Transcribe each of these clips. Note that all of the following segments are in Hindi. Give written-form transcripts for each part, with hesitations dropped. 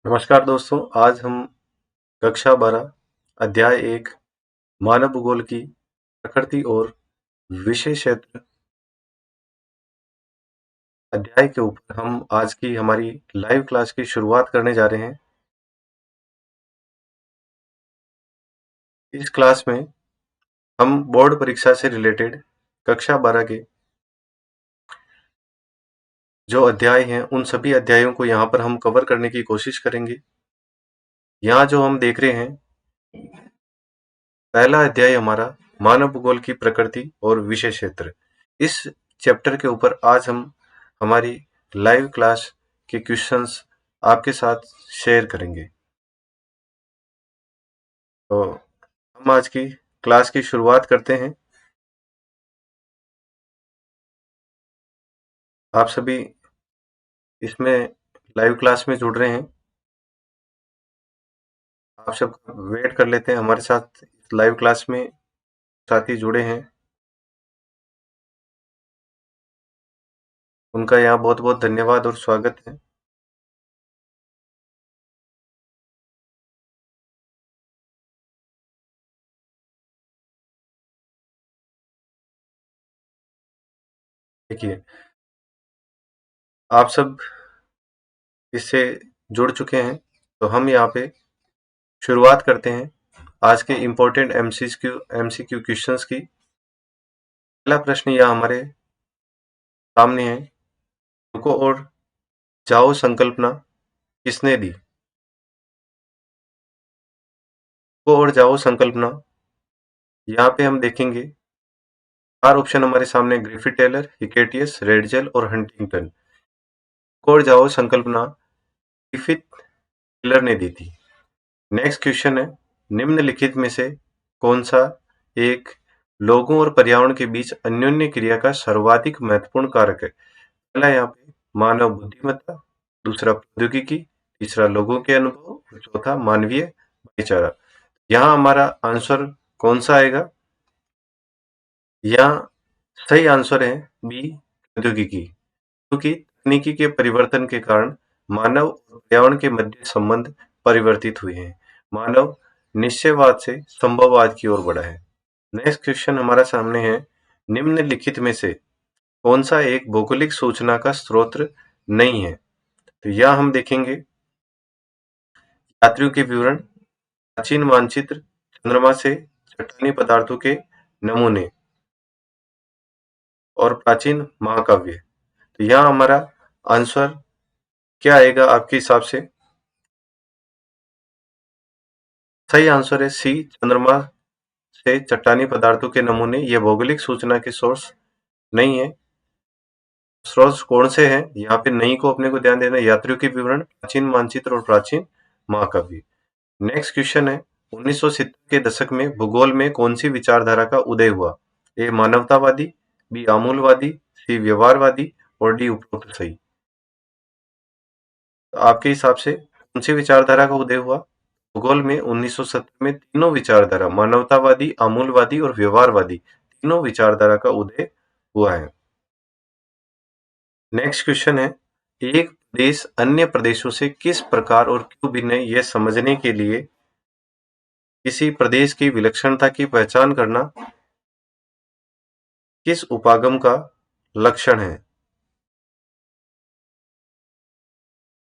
नमस्कार दोस्तों, आज हम कक्षा 12 अध्याय 1 मानव भूगोल की प्रकृति और विषय क्षेत्र अध्याय के ऊपर हम आज की हमारी लाइव क्लास की शुरुआत करने जा रहे हैं। इस क्लास में हम बोर्ड परीक्षा से रिलेटेड कक्षा 12 के जो अध्याय हैं उन सभी अध्यायों को यहाँ पर हम कवर करने की कोशिश करेंगे। यहाँ जो हम देख रहे हैं, पहला अध्याय हमारा मानव भूगोल की प्रकृति और विषय क्षेत्र। इस चैप्टर के ऊपर आज हम हमारी लाइव क्लास के क्वेश्चंस आपके साथ शेयर करेंगे। तो हम आज की क्लास की शुरुआत करते हैं। आप सभी इसमें लाइव क्लास में जुड़ रहे हैं। आप सब वेट कर लेते हैं, हमारे साथ लाइव क्लास में साथी जुड़े हैं, उनका यहाँ बहुत बहुत धन्यवाद और स्वागत है। देखिए, आप सब इससे जुड़ चुके हैं, तो हम यहाँ पे शुरुआत करते हैं आज के इम्पोर्टेंट एमसीक्यू क्वेश्चंस की। पहला प्रश्न यहाँ हमारे सामने है, रुको और जाओ संकल्पना किसने दी? रुको और जाओ संकल्पना, यहाँ पे हम देखेंगे 4 ऑप्शन हमारे सामने, ग्रिफिथ टेलर, हिकेटियस, रेडजेल और हंटिंगटन। रुको और जाओ संकल्पना ग्रिफिथ टेलर ने दी थी। नेक्स्ट क्वेश्चन है, निम्नलिखित में से कौन सा एक लोगों और पर्यावरण के बीच अन्योन्य क्रिया का सर्वाधिक महत्वपूर्ण कारक है? पहला यहाँ पे मानव बुद्धिमत्ता, दूसरा प्रौद्योगिकी, तीसरा लोगों के अनुभव और चौथा मानवीय भाईचारा। यहाँ हमारा आंसर कौन सा आएगा? यहाँ सही आंसर है बी, प्रौद्योगिकी, क्योंकि तकनीकी के परिवर्तन के कारण मानव और पर्यावरण के मध्य संबंध परिवर्तित हुए हैं। मानव निश्चयवाद से संभववाद की ओर बढ़ा है। नेक्स्ट क्वेश्चन हमारा सामने है, निम्नलिखित में से कौन सा एक भौगोलिक सूचना का स्रोत नहीं है? तो यह हम देखेंगे यात्रियों के विवरण, प्राचीन मानचित्र, चंद्रमा से चट्टानी पदार्थों के नमूने और प्राचीन महाकाव्य। तो यहाँ हमारा आंसर क्या आएगा आपके हिसाब से? सही आंसर है सी, चंद्रमा से चट्टानी पदार्थों के नमूने। ये भौगोलिक सूचना के सोर्स नहीं है। स्रोत कौन से हैं? यहाँ पे नहीं को अपने को ध्यान देना, यात्रियों के विवरण, प्राचीन मानचित्र और प्राचीन महाकाव्य। नेक्स्ट क्वेश्चन है, 1970 के दशक में भूगोल में कौन सी विचारधारा का उदय हुआ? ए मानवतावादी, बी आमूलवादी, सी व्यवहारवादी और डी उपरोक्त सही। तो आपके हिसाब से कौन सी विचारधारा का उदय हुआ? भूगोल में 1970 में तीनों विचारधारा, मानवतावादी, आमूलवादी और व्यवहारवादी, तीनों विचारधारा का उदय हुआ है। नेक्स्ट क्वेश्चन है, एक प्रदेश अन्य प्रदेशों से किस प्रकार और क्यों भिन्न है, यह समझने के लिए किसी प्रदेश की विलक्षणता की पहचान करना किस उपागम का लक्षण है?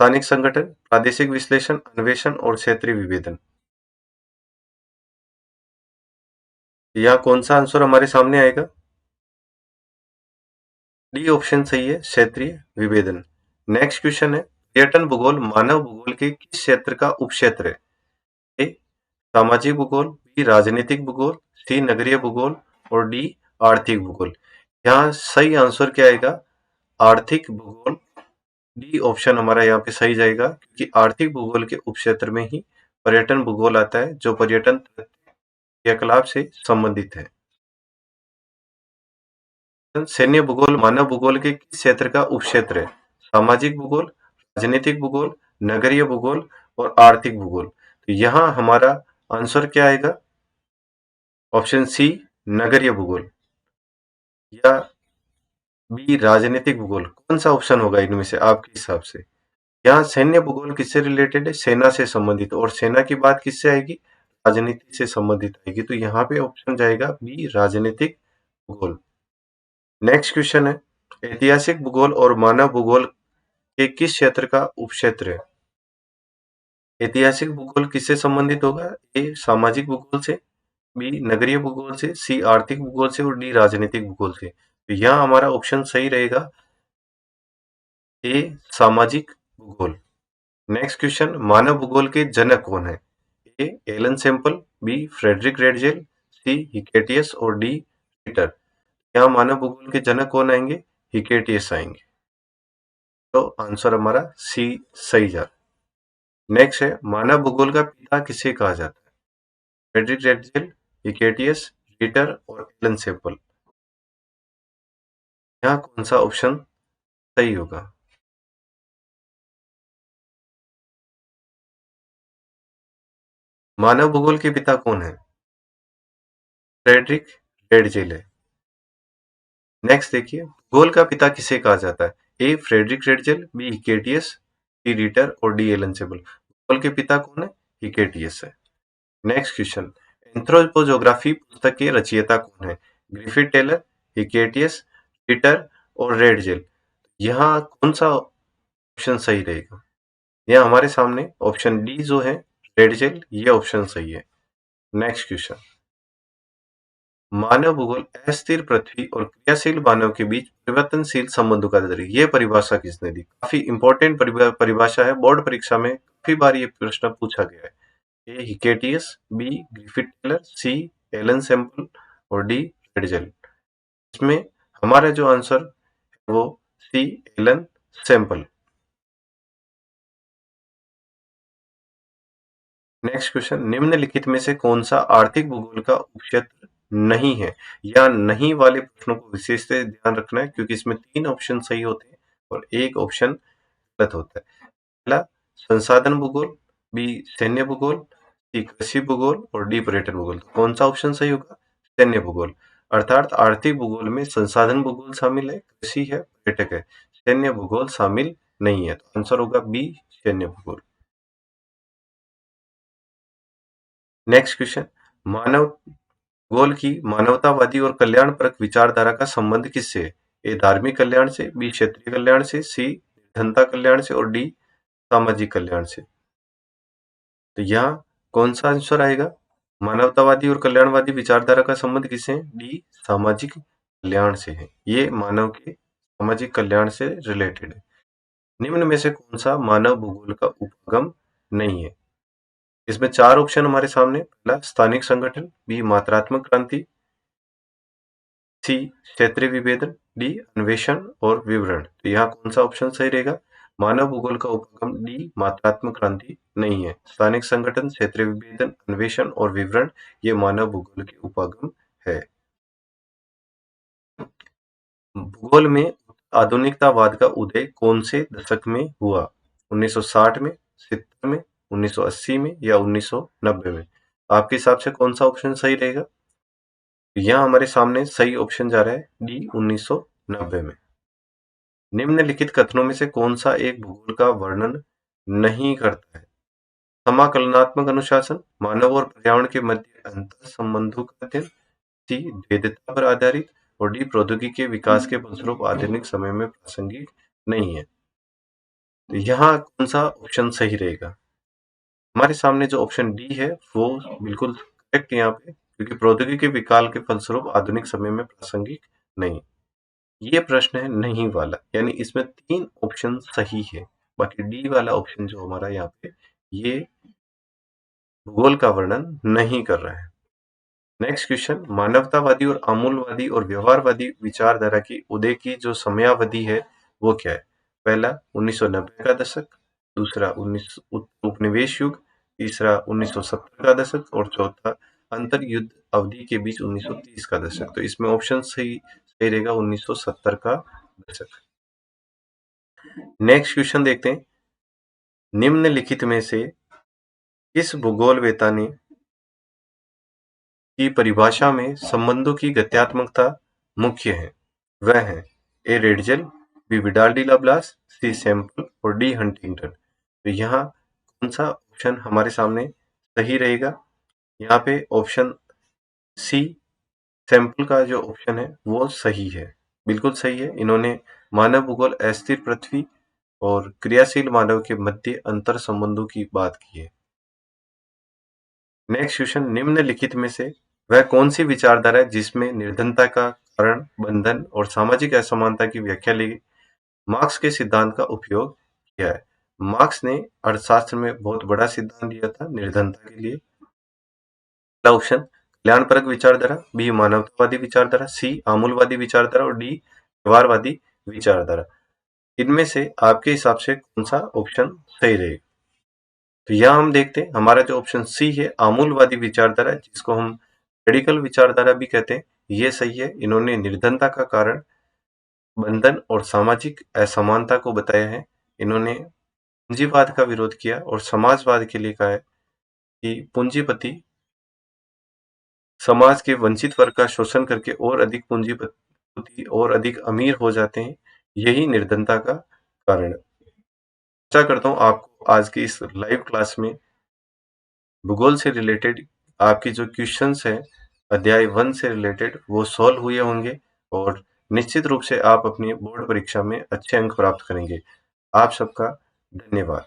स्थानिक संगठन, प्रादेशिक विश्लेषण, अन्वेषण और क्षेत्रीय विभेदन। यहाँ कौन सा आंसर हमारे सामने आएगा? डी ऑप्शन सही है, क्षेत्रीय विभेदन। नेक्स्ट क्वेश्चन है, पर्यटन भूगोल मानव भूगोल के किस क्षेत्र का उपक्षेत्र है? ए सामाजिक भूगोल, बी राजनीतिक भूगोल, सी नगरीय भूगोल और डी आर्थिक भूगोल। यहाँ सही आंसर क्या आएगा? आर्थिक भूगोल। डी ऑप्शन हमारा यहाँ पे सही जाएगा, क्योंकि आर्थिक भूगोल के उपक्षेत्र में ही पर्यटन भूगोल आता है, जो पर्यटन क्रियाकलाप से संबंधित है। सैन्य भूगोल मानव भूगोल के किस क्षेत्र का उपक्षेत्र है? सामाजिक भूगोल, राजनीतिक भूगोल, नगरीय भूगोल और आर्थिक भूगोल। तो यहाँ हमारा आंसर क्या आएगा? ऑप्शन सी, नगरीय भूगोल या बी राजनीतिक भूगोल। कौन सा ऑप्शन होगा इनमें से आपके हिसाब से? यहाँ सैन्य भूगोल किससे रिलेटेड है? सेना से संबंधित, और सेना की बात किससे आएगी? राजनीति से संबंधित आएगी। तो यहाँ पे ऑप्शन जाएगा बी, राजनीतिक भूगोल। नेक्स्ट क्वेश्चन है, ऐतिहासिक भूगोल और मानव भूगोल के किस क्षेत्र का उपक्षेत्र है? ऐतिहासिक भूगोल किससे संबंधित होगा? ए, सामाजिक भूगोल से, बी, नगरीय भूगोल से, सी, आर्थिक भूगोल से, और डी, राजनीतिक भूगोल से। तो यहाँ हमारा ऑप्शन सही रहेगा ए, सामाजिक भूगोल। नेक्स्ट क्वेश्चन, मानव भूगोल के जनक कौन है? A, Ellen Semple, B, Friedrich Ratzel, C, Hecataeus, और डी, रिटर। यहाँ मानव भूगोल के जनक कौन आएंगे? हिकेटियस आएंगे। तो आंसर हमारा सी सही जा। नेक्स्ट है, मानव भूगोल का पिता किसे कहा जाता है? फ्रेडरिक रेडजेल, हिकेटियस, रिटर और एलन सैम्पल। यहाँ कौन सा ऑप्शन सही होगा? मानव भूगोल के पिता कौन है? फ्रेडरिक रेडजेल है। नेक्स्ट देखिए, भूगोल का पिता किसे कहा जाता है? ए, फ्रेडरिक रेडजेल, बी, हिकेटियस, सी, रिटर और डी, एलन सैम्पल। भूगोल के पिता कौन है? हिकेटियस है। नेक्स्ट क्वेश्चन, एंथ्रोपोजोग्राफी पुस्तक के रचयिता कौन है? ग्रिफिथ टेलर, हिकेटियस, रिटर और रेडजेल। यहाँ कौन सा ऑप्शन सही रहेगा? यहाँ हमारे सामने ऑप्शन डी जो है, रेडजेल, ये ऑप्शन सही है। नेक्स्ट क्वेश्चन, मानव भूगोल अस्थिर पृथ्वी और क्रियाशील मानव के बीच परिवर्तनशील संबंधों का अध्ययन। ये परिभाषा किसने दी? काफी इंपॉर्टेंट परिभाषा है, बोर्ड परीक्षा में काफी बार ये प्रश्न पूछा गया है। ए, हिकेटियस, बी, ग्रिफिथ टेलर, सी, एलन सैम्पल और डी, रेडजेल। इसमें हमारा जो आंसर है वो सी, एलन सैम्पल। नेक्स्ट क्वेश्चन, निम्नलिखित में से कौन सा आर्थिक भूगोल का उपक्षेत्र नहीं है? या नहीं वाले प्रश्नों को विशेष से ध्यान रखना है, क्योंकि इसमें 3 ऑप्शन सही होते हैं और 1 ऑप्शन गलत होता है। पहला, संसाधन भूगोल, बी, सैन्य भूगोल, सी, कृषि भूगोल और डी, पर्यटन भूगोल। तो कौन सा ऑप्शन सही होगा? सैन्य भूगोल। अर्थात आर्थिक भूगोल में संसाधन भूगोल शामिल है, कृषि है, पर्यटक है, सैन्य भूगोल शामिल नहीं है। तो आंसर होगा बी, सैन्य भूगोल। नेक्स्ट क्वेश्चन, मानव भूगोल की मानवतावादी और कल्याणपरक विचारधारा का संबंध किससे है? ए, धार्मिक कल्याण से, बी, क्षेत्रीय कल्याण से, सी, जनता कल्याण से और डी, सामाजिक कल्याण से। तो यहाँ कौन सा आंसर आएगा? मानवतावादी और कल्याणवादी विचारधारा का संबंध किससे है? डी, सामाजिक कल्याण से है। ये मानव के सामाजिक कल्याण से रिलेटेड है। निम्न में से कौन सा मानव भूगोल का उपगम नहीं है? इसमें 4 ऑप्शन हमारे सामने। पहला, स्थानिक संगठन, बी, मात्रात्मक क्रांति, सी, क्षेत्रीय विभेदन, डी, अन्वेषण और विवरण। तो यहाँ कौन सा ऑप्शन सही रहेगा? मानव भूगोल का उपगम डी, मात्रात्मक क्रांति नहीं है। स्थानिक संगठन, क्षेत्रीय विभेदन, अन्वेषण और विवरण ये मानव भूगोल के उपगम है। भूगोल में आधुनिकतावाद का उदय कौन से दशक में हुआ? 1960 में, 70 में, 1980 में या 1990 में? आपके हिसाब से कौन सा ऑप्शन सही रहेगा? यहाँ हमारे सामने सही ऑप्शन जा रहा है डी, 1990 में। निम्नलिखित कथनों में से कौन सा एक भूगोल का वर्णन नहीं करता है? समाकलनात्मक अनुशासन, मानव और पर्यावरण के मध्य अंतर संबंधों का अध्ययन, सी, भेद्यता पर आधारित और डी, प्रौद्योगिकी के विकास के फलस्वरूप आधुनिक समय में प्रासंगिक नहीं है। तो यहाँ कौन सा ऑप्शन सही रहेगा? हमारे सामने जो ऑप्शन डी है वो बिल्कुल करेक्ट यहाँ पे, क्योंकि प्रौद्योगिकी के विकास के फलस्वरूप आधुनिक समय में प्रासंगिक नहीं। ये प्रश्न है नहीं वाला, यानी इसमें 3 ऑप्शन सही है। बाकी डी वाला ऑप्शन जो हमारा यहाँ पे ये भूगोल का वर्णन नहीं कर रहा है। नेक्स्ट क्वेश्चन, मानवतावादी और आमूलवादी और व्यवहारवादी विचारधारा की उदय की जो समयावधि है वो क्या है? पहला, 1990 का दशक, दूसरा 19 उपनिवेश युग, तीसरा 1970 का दशक और चौथा अंतर युद्ध अवधि के बीच 1930 का दशक। तो इसमें ऑप्शन सही सही रहेगा 1970 का दशक। नेक्स्ट क्वेश्चन देखते हैं, निम्नलिखित में से किस भूगोलवेत्ता ने की परिभाषा में संबंधों की गत्यात्मकता मुख्य है? वह है A, Ratzel, B Vidal de Laplace, C Semple और डी हंटिंगटन। तो यहाँ कौन सा ऑप्शन हमारे सामने सही रहेगा? यहाँ पे ऑप्शन सी सैंपल का जो ऑप्शन है वो सही है, बिल्कुल सही है। इन्होंने मानव भूगोल, अस्थिर पृथ्वी और क्रियाशील मानव के मध्य अंतर संबंधों की बात की है। नेक्स्ट क्वेश्चन, निम्नलिखित में से वह कौन सी विचारधारा है जिसमें निर्धनता का कारण, बंधन और सामाजिक असमानता की व्याख्या लिए मार्क्स के सिद्धांत का उपयोग किया है? मार्क्स ने अर्थशास्त्र में बहुत बड़ा सिद्धांत दिया था निर्धनता के लिए। पहला ऑप्शन कल्याणपरक विचारधारा, बी मानवतावादी विचारधारा, सी आमूलवादी विचारधारा और डी व्यवहारवादी विचारधारा। इनमें से आपके हिसाब से कौन सा ऑप्शन सही रहेगा? तो यहाँ हम देखते हैं हमारा जो ऑप्शन सी है आमूलवादी विचारधारा, जिसको हम रेडिकल विचारधारा भी कहते हैं, ये सही है। इन्होंने निर्धनता का कारण, बंधन और सामाजिक असमानता को बताया है। इन्होंने पूंजीवाद का विरोध किया और समाजवाद के लिए कहा है कि पूंजीपति समाज के वंचित वर्ग का शोषण करके और अधिक पूंजीपति और अधिक अमीर हो जाते हैं, यही निर्धनता का कारण है। आशा करता हूँ आपको आज की इस लाइव क्लास में भूगोल से रिलेटेड आपकी जो क्वेश्चंस हैं अध्याय 1 से रिलेटेड वो सॉल्व हुए होंगे और निश्चित रूप से आप अपनी बोर्ड परीक्षा में अच्छे अंक प्राप्त करेंगे। आप सबका धन्यवाद।